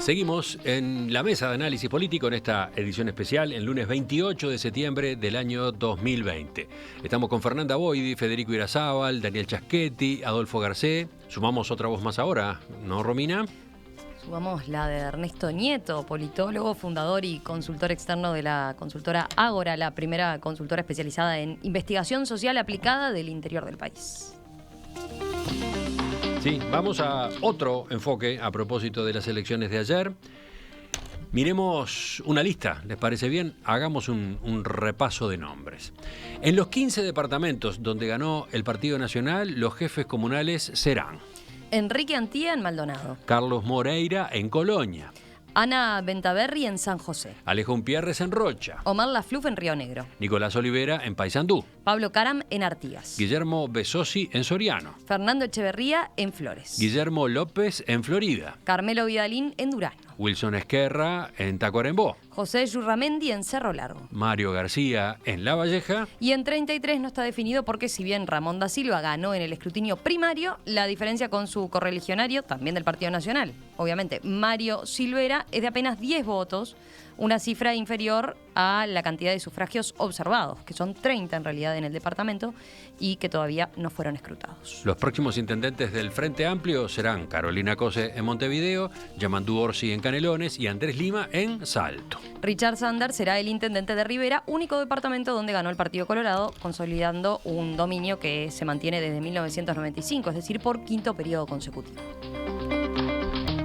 Seguimos en la mesa de análisis político en esta edición especial, el lunes 28 de septiembre del año 2020. Estamos con Fernanda Boidi, Federico Irazábal, Daniel Chaschetti, Adolfo Garcé. Sumamos otra voz más ahora, ¿no, Romina? Sumamos la de Ernesto Nieto, politólogo, fundador y consultor externo de la consultora Ágora, la primera consultora especializada en investigación social aplicada del interior del país. Sí, vamos a otro enfoque a propósito de las elecciones de ayer. Miremos una lista, ¿les parece bien? Hagamos un repaso de nombres. En los 15 departamentos donde ganó el Partido Nacional, los jefes comunales serán: Enrique Antía en Maldonado, Carlos Moreira en Colonia, Ana Bentaberri en San José, Alejo Umpierres en Rocha, Omar Lafluf en Río Negro, Nicolás Olivera en Paysandú, Pablo Caram en Artigas, Guillermo Besosi en Soriano, Fernando Echeverría en Flores, Guillermo López en Florida, Carmelo Vidalín en Durazno, Wilson Esquerra en Tacuarembó, José Yurramendi en Cerro Largo, Mario García en La Valleja. Y en 33 no está definido porque si bien Ramón da Silva ganó en el escrutinio primario, la diferencia con su correligionario, también del Partido Nacional, obviamente Mario Silvera, es de apenas 10 votos, una cifra inferior a la cantidad de sufragios observados, que son 30 en realidad en el departamento y que todavía no fueron escrutados. Los próximos intendentes del Frente Amplio serán Carolina Cose en Montevideo, Yamandú Orsi en Canelones y Andrés Lima en Salto. Richard Sander será el intendente de Rivera, único departamento donde ganó el Partido Colorado, consolidando un dominio que se mantiene desde 1995, es decir, por quinto periodo consecutivo.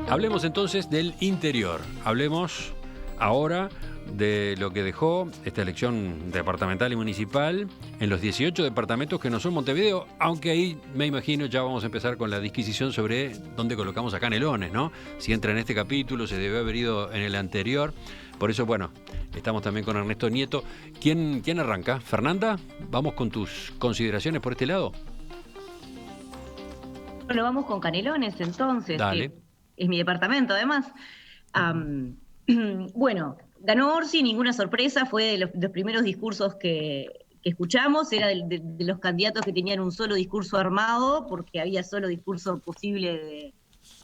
Hablemos entonces del interior. Hablemos ahora de lo que dejó esta elección departamental y municipal en los 18 departamentos que no son Montevideo, aunque ahí me imagino ya vamos a empezar con la disquisición sobre dónde colocamos a Canelones, ¿no? Si entra en este capítulo, se debe haber ido en el anterior. Por eso, bueno, estamos también con Ernesto Nieto. ¿Quién arranca? ¿Fernanda? ¿Vamos con tus consideraciones por este lado? Bueno, vamos con Canelones entonces. Dale. Que es mi departamento, además. Bueno, ganó Orsi, ninguna sorpresa, fue de los primeros discursos que escuchamos, era de los candidatos que tenían un solo discurso armado, porque había solo discurso posible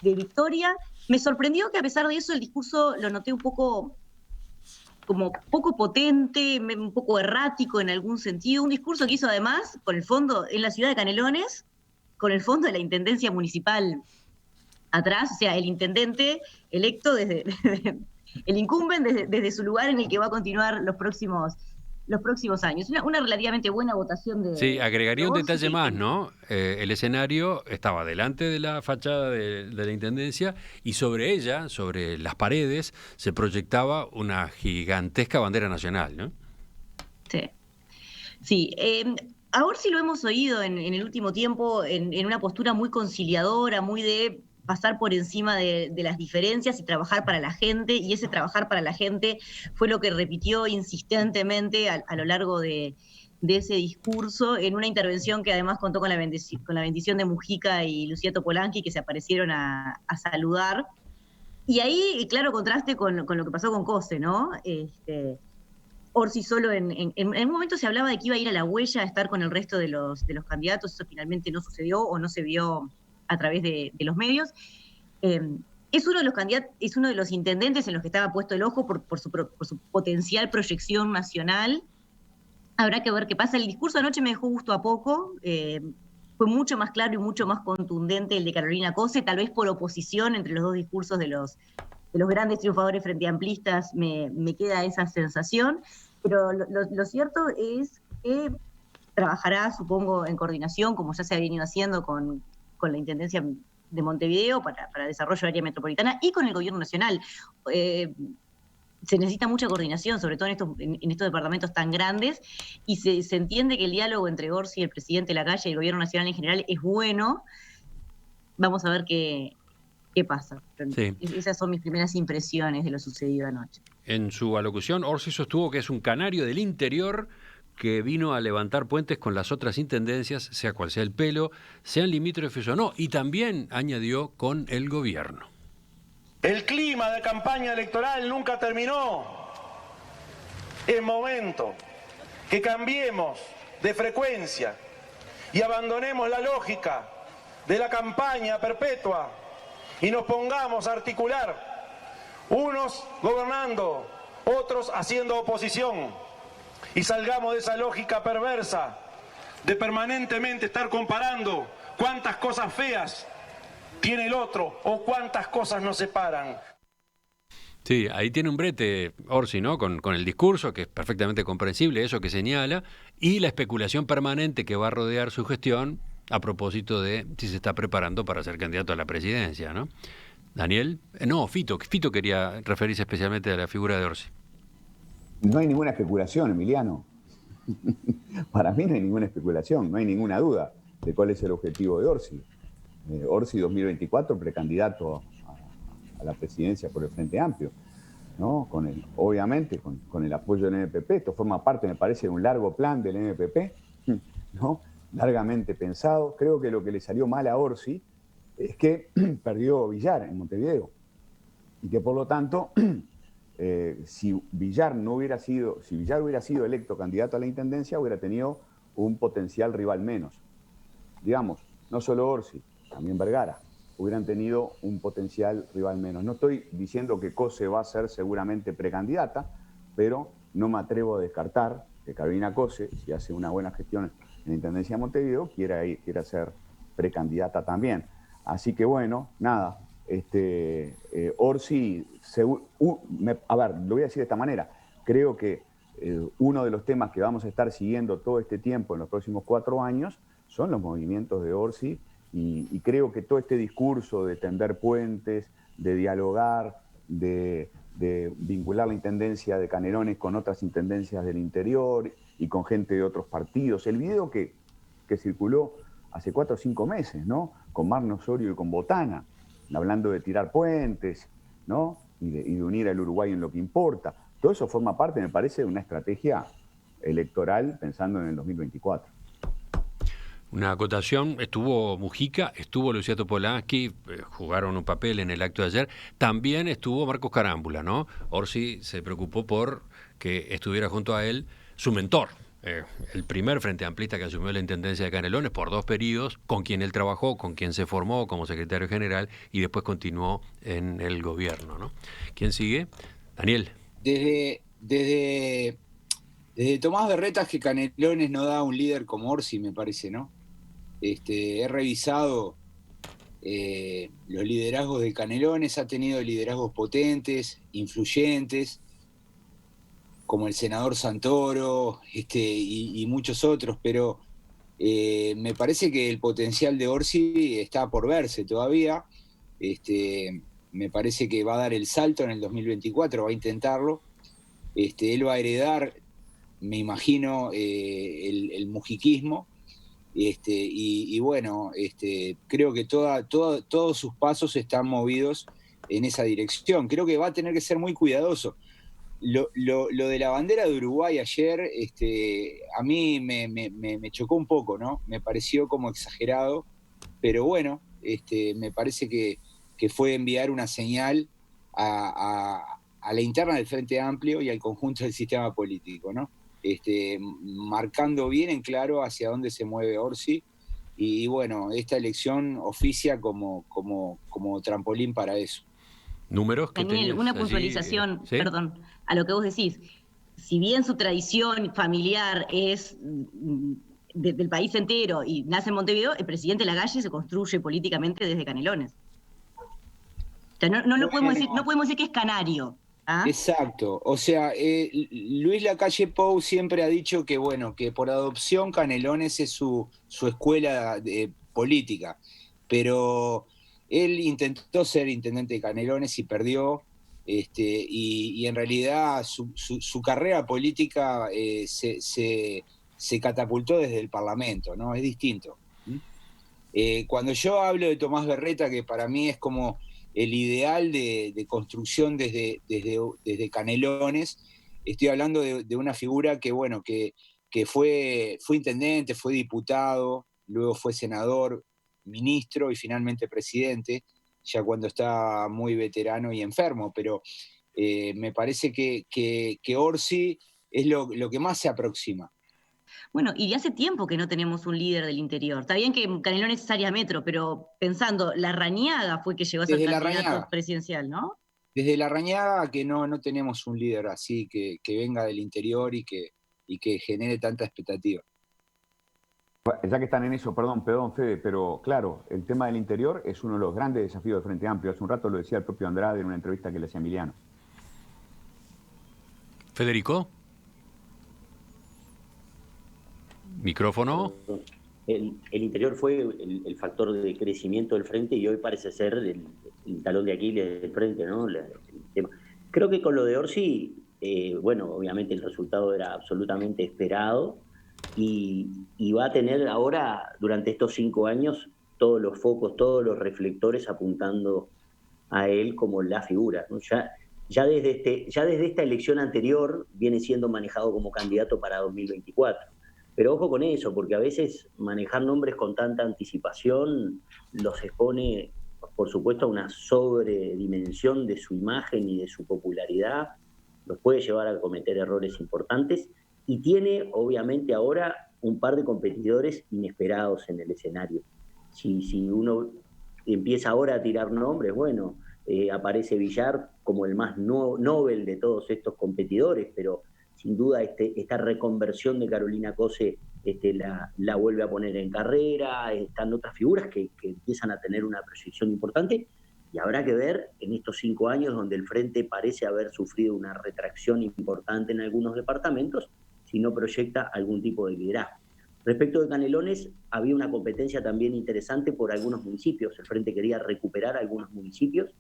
de victoria. Me sorprendió que a pesar de eso el discurso lo noté un poco como poco potente, un poco errático en algún sentido, un discurso que hizo además con el fondo en la ciudad de Canelones, con el fondo de la intendencia municipal atrás, o sea, el intendente electo desde el incumben desde su lugar en el que va a continuar los próximos años. Una relativamente buena votación de... Sí, agregaría un detalle sí, más, ¿no? El escenario estaba delante de la fachada de la Intendencia y sobre ella, sobre las paredes, se proyectaba una gigantesca bandera nacional, ¿no? Sí. A Orsi lo hemos oído en el último tiempo en una postura muy conciliadora, muy de pasar por encima de las diferencias y trabajar para la gente, y ese trabajar para la gente fue lo que repitió insistentemente a lo largo de ese discurso, en una intervención que además contó con la bendición de Mujica y Lucía Topolanqui, que se aparecieron a saludar. Y ahí, claro, contraste con lo que pasó con Cose, ¿no? Orsi solo en un momento se hablaba de que iba a ir a la huella a estar con el resto de los candidatos, eso finalmente no sucedió o no se vio a través de los medios. Es uno de los candidatos, es uno de los intendentes en los que estaba puesto el ojo por su potencial proyección nacional. Habrá que ver qué pasa. El discurso anoche me dejó gusto a poco, fue mucho más claro y mucho más contundente el de Carolina Cose, tal vez por oposición entre los dos discursos de los grandes triunfadores frente amplistas, me queda esa sensación, pero lo cierto es que trabajará, supongo, en coordinación, como ya se ha venido haciendo con la Intendencia de Montevideo para desarrollo del área metropolitana y con el gobierno nacional. Se necesita mucha coordinación, sobre todo en estos departamentos tan grandes, y se entiende que el diálogo entre Orsi, el presidente Lacalle y el gobierno nacional en general es bueno. Vamos a ver qué pasa. Sí. Esas son mis primeras impresiones de lo sucedido anoche. En su alocución, Orsi sostuvo que es un canario del interior que vino a levantar puentes con las otras intendencias, sea cual sea el pelo, sean limítrofes o no, y también añadió con el gobierno. El clima de campaña electoral nunca terminó. Es momento que cambiemos de frecuencia y abandonemos la lógica de la campaña perpetua y nos pongamos a articular Unos gobernando, otros haciendo oposición. Y salgamos de esa lógica perversa de permanentemente estar comparando cuántas cosas feas tiene el otro o cuántas cosas nos separan. Sí, ahí tiene un brete Orsi, ¿no? Con el discurso, que es perfectamente comprensible, eso que señala, y la especulación permanente que va a rodear su gestión a propósito de si se está preparando para ser candidato a la presidencia, ¿no? Daniel, no, Fito quería referirse especialmente a la figura de Orsi. No hay ninguna especulación, Emiliano. Para mí no hay ninguna especulación, no hay ninguna duda de cuál es el objetivo de Orsi. Orsi 2024, precandidato a la presidencia por el Frente Amplio, ¿no? Obviamente con el apoyo del NPP. Esto forma parte, me parece, de un largo plan del NPP, ¿no? Largamente pensado. Creo que lo que le salió mal a Orsi es que perdió Villar en Montevideo y que por lo tanto, si Villar hubiera sido electo candidato a la intendencia, hubiera tenido un potencial rival menos. Digamos, no solo Orsi, también Vergara hubieran tenido un potencial rival menos. No estoy diciendo que Cose va a ser seguramente precandidata, pero no me atrevo a descartar que Carolina Cose, si hace una buena gestión en la Intendencia de Montevideo, quiera ser precandidata también. Así que bueno, nada, Orsi, a ver, lo voy a decir de esta manera, creo que uno de los temas que vamos a estar siguiendo todo este tiempo en los próximos 4 años son los movimientos de Orsi. Y creo que todo este discurso de tender puentes, de dialogar, de vincular la intendencia de Canelones con otras intendencias del interior y con gente de otros partidos. El video que circuló hace 4 o 5 meses, ¿no? Con Marno Osorio y con Botana, hablando de tirar puentes, ¿no? Y de unir al Uruguay en lo que importa. Todo eso forma parte, me parece, de una estrategia electoral pensando en el 2024. Una acotación, estuvo Mujica, estuvo Lucia Topolansky, jugaron un papel en el acto de ayer, también estuvo Marcos Carámbula, ¿no? Orsi se preocupó por que estuviera junto a él su mentor, el primer frente amplista que asumió la intendencia de Canelones por 2 periodos, con quien él trabajó, con quien se formó como secretario general y después continuó en el gobierno, ¿no? ¿Quién sigue? Daniel. Desde Tomás Berretas que Canelones no da un líder como Orsi, me parece, ¿no? He revisado los liderazgos de Canelones, ha tenido liderazgos potentes, influyentes, como el senador Santoro y muchos otros, pero me parece que el potencial de Orsi está por verse todavía. Me parece que va a dar el salto en el 2024, va a intentarlo. Él va a heredar, me imagino, el mujiquismo. Y bueno, creo que todos sus pasos están movidos en esa dirección. Creo que va a tener que ser muy cuidadoso. Lo de la bandera de Uruguay ayer, a mí me chocó un poco, ¿no? Me pareció como exagerado, pero bueno, me parece que fue enviar una señal a la interna del Frente Amplio y al conjunto del sistema político, ¿no? Marcando bien en claro hacia dónde se mueve Orsi y bueno, esta elección oficia como trampolín para eso. Números que Daniel, una puntualización, ¿sí? Perdón, a lo que vos decís. Si bien su tradición familiar es del país entero y nace en Montevideo, el presidente Lagalle se construye políticamente desde Canelones. O sea, no podemos decir que es canario. ¿Ah? Exacto, o sea, Luis Lacalle Pou siempre ha dicho que bueno, que por adopción Canelones es su escuela política, pero él intentó ser intendente de Canelones y perdió, y en realidad su carrera política se catapultó desde el Parlamento, ¿no? Es distinto. Cuando yo hablo de Tomás Berreta, que para mí es como el ideal de construcción desde Canelones, estoy hablando de una figura que, bueno, que fue intendente, fue diputado, luego fue senador, ministro y finalmente presidente, ya cuando está muy veterano y enfermo, pero me parece que Orsi es lo que más se aproxima. Bueno, y de hace tiempo que no tenemos un líder del interior. Está bien que Canelones es área metro, pero pensando, Larrañaga fue que llegó a ser candidato presidencial, ¿no? desde Larrañaga que no tenemos un líder así que venga del interior y que genere tanta expectativa. Ya que están en eso, perdón, Fede, pero claro, el tema del interior es uno de los grandes desafíos del Frente Amplio. Hace un rato lo decía el propio Andrade en una entrevista que le hacía Emiliano. Federico. Micrófono. El interior fue el factor de crecimiento del frente y hoy parece ser el talón de Aquiles del frente, ¿no? El tema. Creo que con lo de Orsi, bueno, obviamente el resultado era absolutamente esperado y va a tener ahora, durante estos 5 años, todos los focos, todos los reflectores apuntando a él como la figura, ¿no? Ya desde esta elección anterior viene siendo manejado como candidato para 2024. Pero ojo con eso, porque a veces manejar nombres con tanta anticipación los expone, por supuesto, a una sobredimensión de su imagen y de su popularidad, los puede llevar a cometer errores importantes y tiene, obviamente, ahora un par de competidores inesperados en el escenario. Si uno empieza ahora a tirar nombres, bueno, aparece Villar como el más novel de todos estos competidores, pero sin duda esta reconversión de Carolina Cose la vuelve a poner en carrera, están otras figuras que empiezan a tener una proyección importante y habrá que ver en estos 5 años donde el Frente parece haber sufrido una retracción importante en algunos departamentos, si no proyecta algún tipo de liderazgo. Respecto de Canelones, había una competencia también interesante por algunos municipios. El Frente quería recuperar algunos municipios,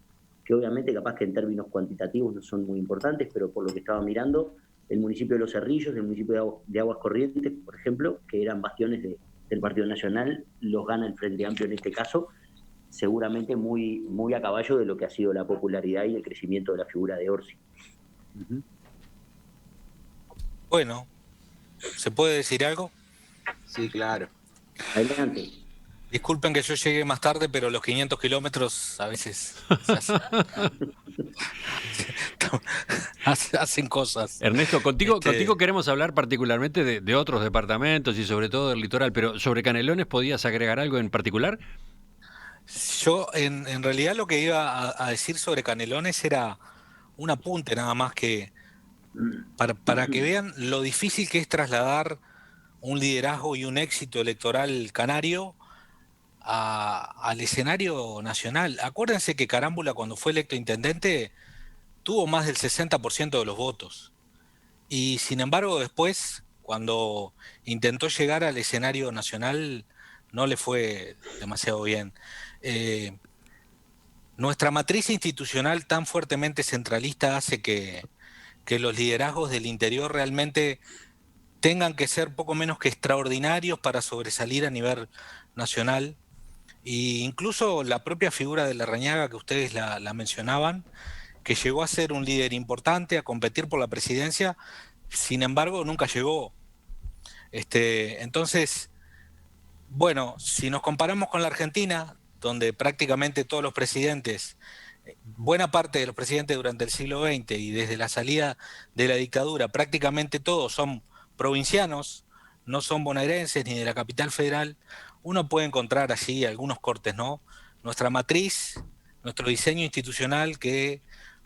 que obviamente capaz que en términos cuantitativos no son muy importantes, pero por lo que estaba mirando, el municipio de Los Cerrillos, el municipio de Aguas Corrientes, por ejemplo, que eran bastiones del Partido Nacional, los gana el Frente Amplio en este caso, seguramente muy, muy a caballo de lo que ha sido la popularidad y el crecimiento de la figura de Orsi. Bueno, ¿se puede decir algo? Sí, claro. Adelante. Disculpen que yo llegué más tarde, pero los 500 kilómetros a veces hacen cosas. Ernesto, contigo queremos hablar particularmente de otros departamentos y sobre todo del litoral, pero sobre Canelones, ¿podías agregar algo en particular? Yo, en realidad, lo que iba a decir sobre Canelones era un apunte nada más que para que vean lo difícil que es trasladar un liderazgo y un éxito electoral canario al escenario nacional. Acuérdense que Carámbula, cuando fue electo intendente, tuvo más del 60% de los votos. Y sin embargo, después, cuando intentó llegar al escenario nacional, no le fue demasiado bien. Nuestra matriz institucional tan fuertemente centralista hace que los liderazgos del interior realmente tengan que ser poco menos que extraordinarios para sobresalir a nivel nacional. E incluso la propia figura de Larrañaga, que ustedes la mencionaban, que llegó a ser un líder importante, a competir por la presidencia, sin embargo nunca llegó. Entonces, bueno, si nos comparamos con la Argentina, donde prácticamente todos los presidentes, buena parte de los presidentes durante el siglo XX y desde la salida de la dictadura, prácticamente todos son provincianos, no son bonaerenses ni de la capital federal, uno puede encontrar allí algunos cortes, ¿no? Nuestra matriz, nuestro diseño institucional que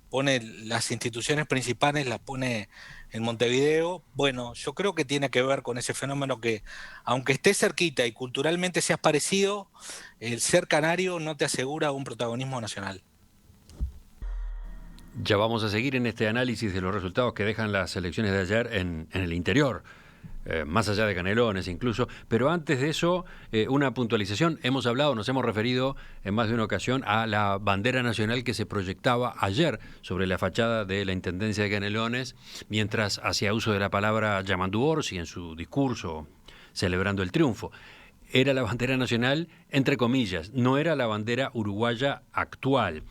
pone las instituciones principales, las pone en Montevideo, bueno, yo creo que tiene que ver con ese fenómeno que, aunque estés cerquita y culturalmente seas parecido, el ser canario no te asegura un protagonismo nacional. Ya vamos a seguir en este análisis de los resultados que dejan las elecciones de ayer en el interior. Más allá de Canelones incluso, pero antes de eso, una puntualización. Nos hemos referido en más de una ocasión a la bandera nacional que se proyectaba ayer sobre la fachada de la Intendencia de Canelones, mientras hacía uso de la palabra Yamandu Orsi en su discurso celebrando el triunfo. Era la bandera nacional, entre comillas, no era la bandera uruguaya actual.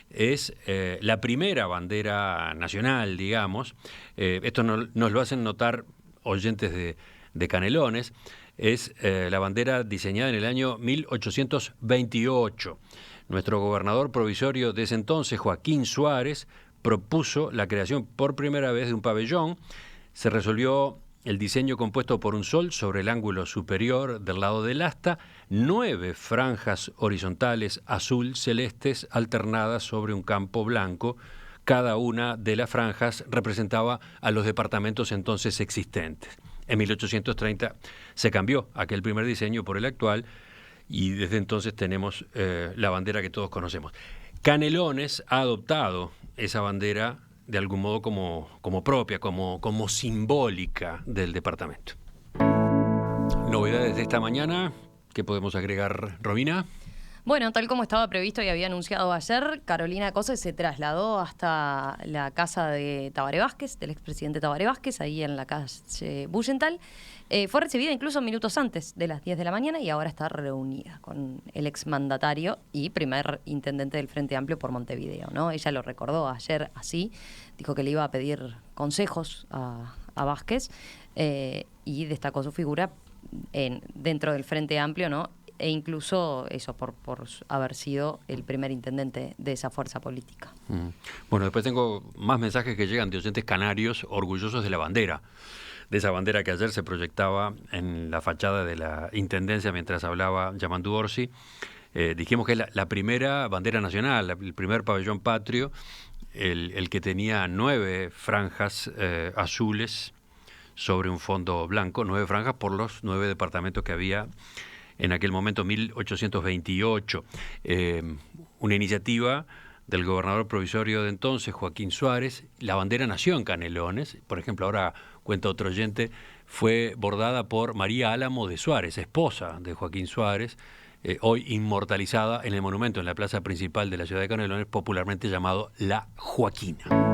Es la primera bandera nacional, digamos. Esto nos lo hacen notar oyentes de Canelones. Es la bandera diseñada en el año 1828. Nuestro gobernador provisorio de ese entonces, Joaquín Suárez, propuso la creación por primera vez de un pabellón. Se resolvió el diseño compuesto por un sol sobre el ángulo superior del lado del asta, 9 franjas horizontales azul celestes alternadas sobre un campo blanco cada una de las franjas representaba a los departamentos entonces existentes. En 1830 se cambió aquel primer diseño por el actual y desde entonces tenemos la bandera que todos conocemos. Canelones ha adoptado esa bandera de algún modo como propia, como simbólica del departamento. Novedades de esta mañana, ¿qué podemos agregar, Romina? Bueno, tal como estaba previsto y había anunciado ayer, Carolina Cose se trasladó hasta la casa de Tabaré Vázquez, del expresidente Tabaré Vázquez, ahí en la calle Bullenthal. Fue recibida incluso minutos antes de las 10 de la mañana y ahora está reunida con el exmandatario y primer intendente del Frente Amplio por Montevideo, ¿no? Ella lo recordó ayer así, dijo que le iba a pedir consejos a Vázquez y destacó su figura dentro del Frente Amplio, ¿no? E incluso eso por haber sido el primer intendente de esa fuerza política. Bueno, después tengo más mensajes que llegan de oyentes canarios orgullosos de la bandera, de esa bandera que ayer se proyectaba en la fachada de la Intendencia mientras hablaba Yamandu Orsi. Dijimos que es la primera bandera nacional, el primer pabellón patrio, el que tenía 9 franjas azules sobre un fondo blanco, 9 franjas por los 9 departamentos que había en aquel momento, 1828. Una iniciativa del gobernador provisorio de entonces, Joaquín Suárez. La bandera nació en Canelones. Por ejemplo, ahora cuenta otro oyente, fue bordada por María Álamo de Suárez, esposa de Joaquín Suárez, hoy inmortalizada en el monumento en la plaza principal de la ciudad de Canelones, popularmente llamado La Joaquina.